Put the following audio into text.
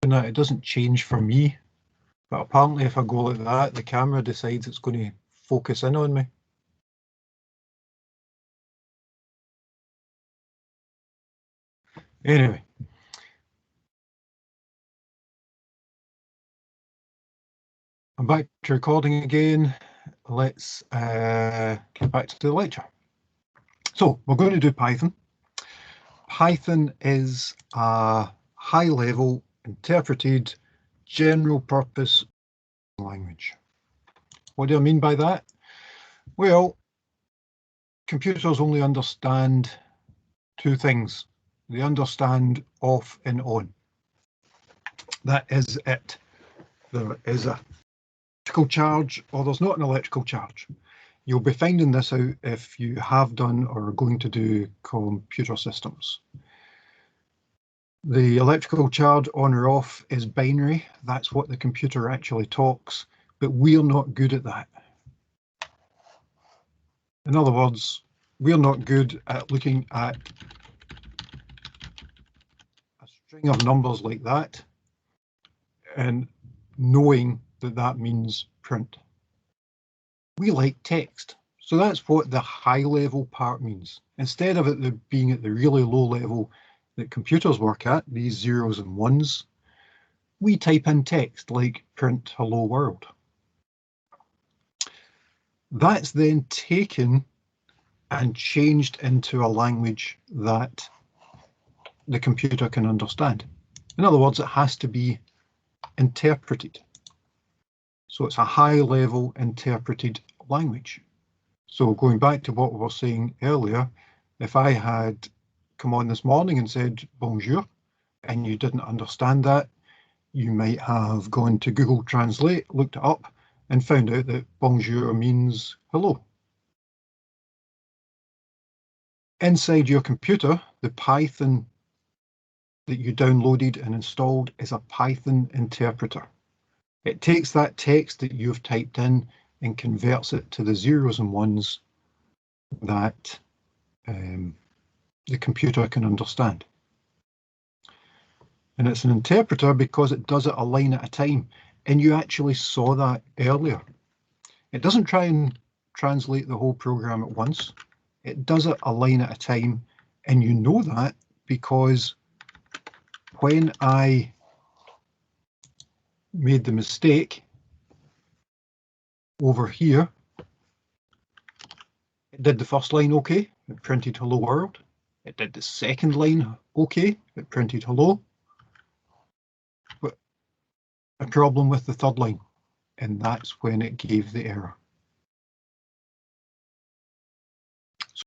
typing that, it doesn't change for me. But apparently if I go like that, the camera decides it's going to focus in on me. Anyway. I'm back to recording again. Let's get back to the lecture. So we're going to do Python. Python is a high-level interpreted general purpose language. What do I mean by that? Well, computers only understand two things. They understand off and on. That is it. There is a electrical charge or there's not an electrical charge. You'll be finding this out if you have done or are going to do computer systems. The electrical charge on or off is binary. That's what the computer actually talks, but we're not good at that. In other words, we're not good at looking at a string of numbers like that and knowing that that means print. We like text. So that's what the high level part means. Instead of it being at the really low level that computers work at, these zeros and ones, we type in text like print hello world. That's then taken and changed into a language that the computer can understand. In other words, it has to be interpreted. So it's a high level interpreted language. So going back to what we were saying earlier, if I had come on this morning and said bonjour and you didn't understand that, you might have gone to Google Translate, looked it up and found out that bonjour means hello. Inside your computer, the Python that you downloaded and installed is a Python interpreter. It takes that text that you've typed in and converts it to the zeros and ones that the computer can understand. And it's an interpreter because it does it a line at a time. And you actually saw that earlier. It doesn't try and translate the whole program at once. It does it a line at a time. And you know that because when I made the mistake over here, it did the first line okay, it printed hello world. It did the second line okay, it printed hello. But a problem with the third line, and that's when it gave the error.